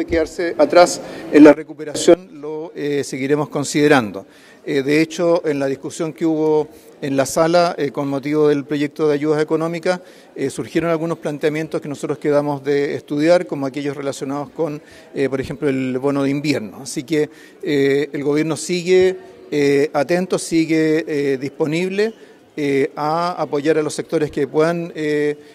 quedarse atrás en la recuperación lo seguiremos considerando. De hecho, en la discusión que hubo en la sala con motivo del proyecto de ayudas económicas, surgieron algunos planteamientos que nosotros quedamos de estudiar, como aquellos relacionados con, por ejemplo, el bono de invierno. Así que el gobierno sigue atento, sigue disponible a apoyar a los sectores que puedan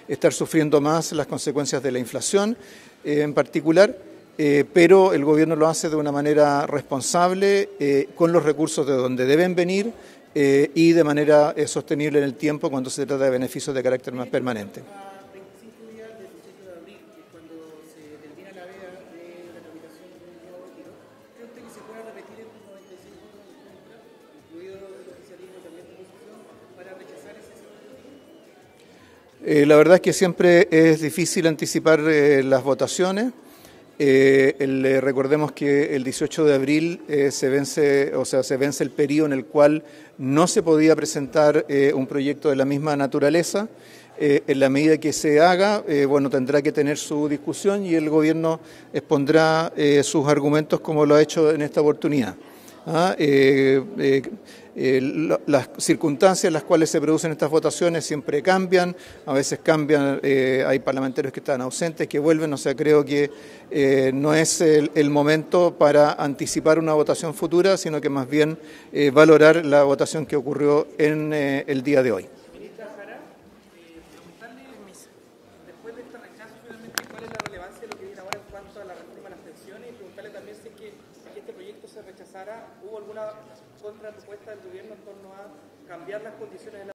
estar sufriendo más las consecuencias de la inflación en particular. Pero el gobierno lo hace de una manera responsable, con los recursos de donde deben venir y de manera sostenible en el tiempo cuando se trata de beneficios de carácter más permanente. A 25 días del 18 de abril, que es cuando se termina la veda de la tramitación del nuevo retiro, ¿cree usted que se pueda repetir el 95 votos en contra, incluido el oficialismo y también la oposición, para rechazar ese segundo retiro? La verdad es que siempre es difícil anticipar las votaciones. Recordemos que el 18 de abril se vence el periodo en el cual no se podía presentar un proyecto de la misma naturaleza. En la medida que se haga, tendrá que tener su discusión y el gobierno expondrá sus argumentos como lo ha hecho en esta oportunidad. Las circunstancias en las cuales se producen estas votaciones siempre cambian, a veces cambian, hay parlamentarios que están ausentes, que vuelven, o sea, creo que no es el momento para anticipar una votación futura, sino que más bien valorar la votación que ocurrió en el día de hoy. Ministra Jara, preguntarle, después de este rechazo, finalmente, cuál es la relevancia de lo que viene ahora en cuanto a la reforma de las pensiones, y preguntarle también si es que este proyecto se rechazara, ¿hubo alguna contrapropuesta del gobierno en torno a cambiar las condiciones de la...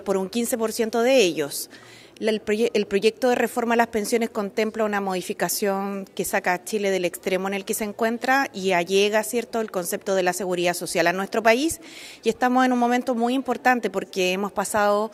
por un 15% de ellos? El proyecto de reforma a las pensiones contempla una modificación que saca a Chile del extremo en el que se encuentra y allega, ¿cierto?, el concepto de la seguridad social a nuestro país, y estamos en un momento muy importante porque hemos pasado...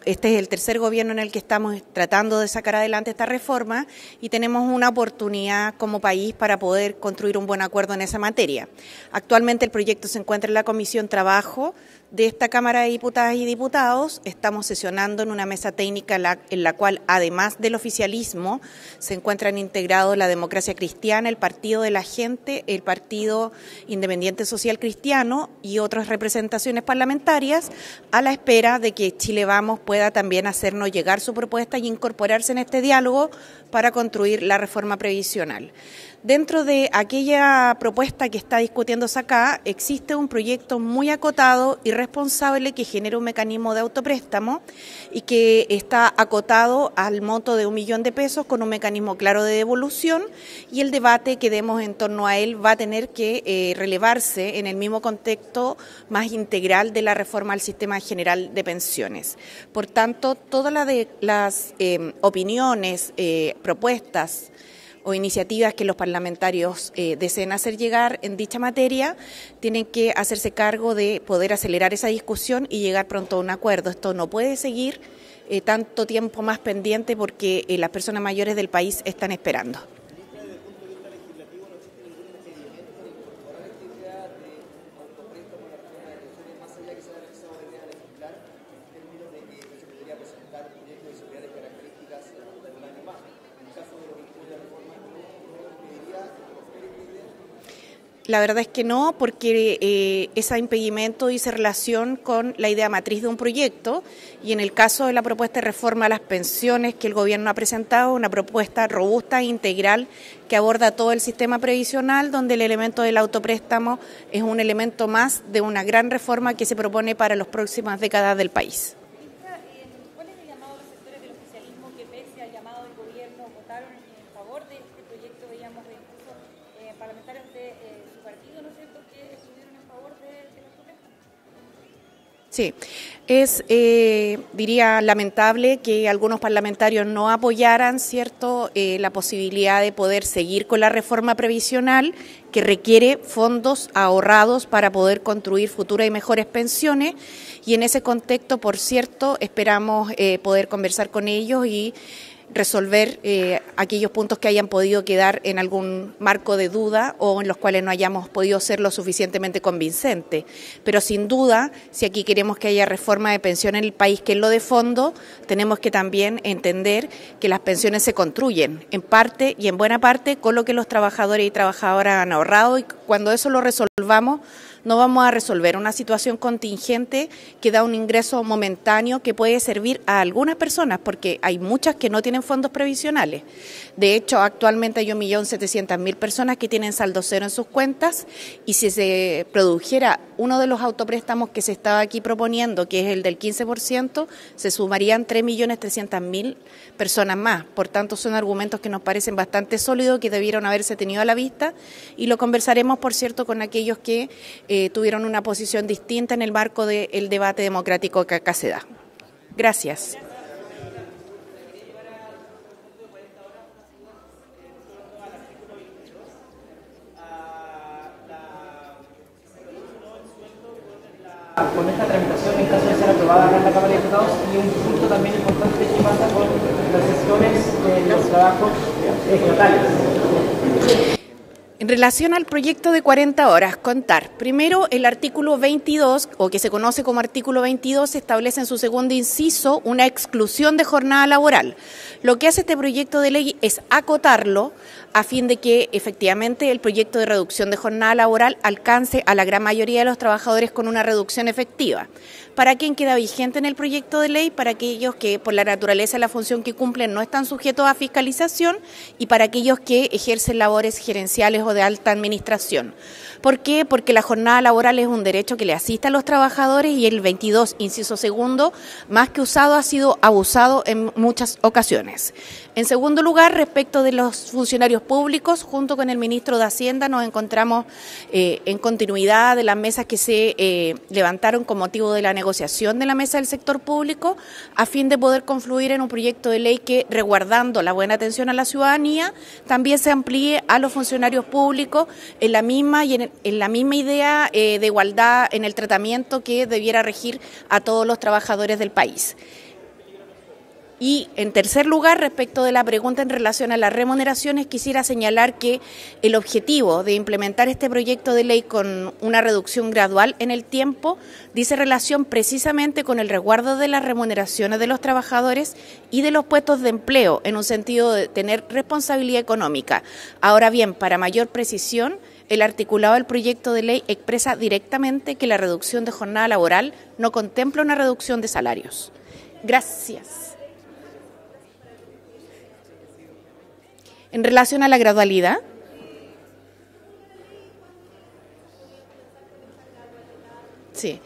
Este es el tercer gobierno en el que estamos tratando de sacar adelante esta reforma y tenemos una oportunidad como país para poder construir un buen acuerdo en esa materia. Actualmente el proyecto se encuentra en la Comisión Trabajo de esta Cámara de Diputadas y Diputados. Estamos sesionando en una mesa técnica en la cual, además del oficialismo, se encuentran integrados la Democracia Cristiana, el Partido de la Gente, el Partido Independiente Social Cristiano y otras representaciones parlamentarias, a la espera de que Chile Vamos pueda también hacernos llegar su propuesta y incorporarse en este diálogo para construir la reforma previsional. Dentro de aquella propuesta que está discutiéndose acá, existe un proyecto muy acotado y responsable que genera un mecanismo de autopréstamo y que está acotado al monto de 1 millón de pesos con un mecanismo claro de devolución, y el debate que demos en torno a él va a tener que relevarse en el mismo contexto más integral de la reforma al sistema general de pensiones. Por tanto, todas las opiniones, propuestas o iniciativas que los parlamentarios deseen hacer llegar en dicha materia tienen que hacerse cargo de poder acelerar esa discusión y llegar pronto a un acuerdo. Esto no puede seguir tanto tiempo más pendiente porque las personas mayores del país están esperando. La verdad es que no, porque ese impedimento dice relación con la idea matriz de un proyecto, y en el caso de la propuesta de reforma a las pensiones que el gobierno ha presentado, una propuesta robusta e integral que aborda todo el sistema previsional, donde el elemento del autopréstamo es un elemento más de una gran reforma que se propone para las próximas décadas del país. ¿Cuál es el llamado a los sectores del oficialismo que, pese al llamado del gobierno, votaron en favor de este proyecto? Veíamos incluso parlamentarios de su partido, ¿no es cierto?, que estuvieron en favor de los protestas. Sí, es, diría, lamentable que algunos parlamentarios no apoyaran, ¿cierto?, la posibilidad de poder seguir con la reforma previsional que requiere fondos ahorrados para poder construir futuras y mejores pensiones, y en ese contexto, por cierto, esperamos poder conversar con ellos y resolver aquellos puntos que hayan podido quedar en algún marco de duda o en los cuales no hayamos podido ser lo suficientemente convincente. Pero sin duda, si aquí queremos que haya reforma de pensión en el país, que es lo de fondo, tenemos que también entender que las pensiones se construyen en parte y en buena parte con lo que los trabajadores y trabajadoras han ahorrado, y cuando eso lo resolvamos, no vamos a resolver una situación contingente que da un ingreso momentáneo que puede servir a algunas personas, porque hay muchas que no tienen fondos previsionales. De hecho, actualmente hay 1.700.000 personas que tienen saldo cero en sus cuentas, y si se produjera uno de los autopréstamos que se estaba aquí proponiendo, que es el del 15%, se sumarían 3.300.000 personas más. Por tanto, son argumentos que nos parecen bastante sólidos, que debieron haberse tenido a la vista, y lo conversaremos, por cierto, con aquellos que tuvieron una posición distinta en el marco del debate democrático que acá se da. Gracias. Con esta tramitación, en caso de ser aprobada acá en la Cámara de Diputados, y un punto también importante que pasa con las sesiones de los trabajos estatales. En relación al proyecto de 40 horas, contar. Primero, el artículo 22, o que se conoce como artículo 22, establece en su segundo inciso una exclusión de jornada laboral. Lo que hace este proyecto de ley es acotarlo a fin de que efectivamente el proyecto de reducción de jornada laboral alcance a la gran mayoría de los trabajadores con una reducción efectiva. ¿Para quién queda vigente en el proyecto de ley? Para aquellos que por la naturaleza de la función que cumplen no están sujetos a fiscalización, y para aquellos que ejercen labores gerenciales o de alta administración. ¿Por qué? Porque la jornada laboral es un derecho que le asiste a los trabajadores, y el 22, inciso segundo, más que usado, ha sido abusado en muchas ocasiones. En segundo lugar, respecto de los funcionarios públicos, junto con el ministro de Hacienda nos encontramos en continuidad de las mesas que se levantaron con motivo de la negociación de la mesa del sector público, a fin de poder confluir en un proyecto de ley que, resguardando la buena atención a la ciudadanía, también se amplíe a los funcionarios públicos en la misma idea de igualdad en el tratamiento que debiera regir a todos los trabajadores del país. Y en tercer lugar, respecto de la pregunta en relación a las remuneraciones, quisiera señalar que el objetivo de implementar este proyecto de ley con una reducción gradual en el tiempo dice relación precisamente con el resguardo de las remuneraciones de los trabajadores y de los puestos de empleo, en un sentido de tener responsabilidad económica. Ahora bien, para mayor precisión, el articulado del proyecto de ley expresa directamente que la reducción de jornada laboral no contempla una reducción de salarios. Gracias. En relación a la gradualidad, sí.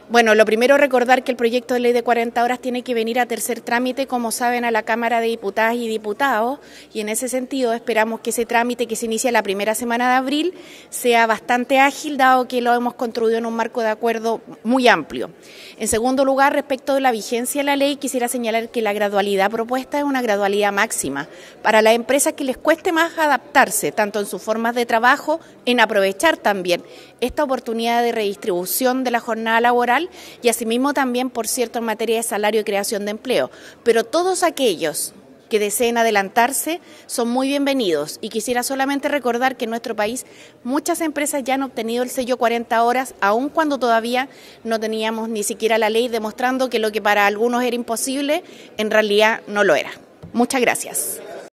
Bueno, lo primero, recordar que el proyecto de ley de 40 horas tiene que venir a tercer trámite, como saben, a la Cámara de Diputadas y Diputados, y en ese sentido esperamos que ese trámite, que se inicia la primera semana de abril, sea bastante ágil, dado que lo hemos construido en un marco de acuerdo muy amplio. En segundo lugar, respecto de la vigencia de la ley, quisiera señalar que la gradualidad propuesta es una gradualidad máxima para las empresas que les cueste más adaptarse, tanto en sus formas de trabajo, en aprovechar también esta oportunidad de redistribución de la jornada laboral, y asimismo también, por cierto, en materia de salario y creación de empleo. Pero todos aquellos que deseen adelantarse son muy bienvenidos, y quisiera solamente recordar que en nuestro país muchas empresas ya han obtenido el sello 40 horas, aun cuando todavía no teníamos ni siquiera la ley, demostrando que lo que para algunos era imposible, en realidad no lo era. Muchas gracias.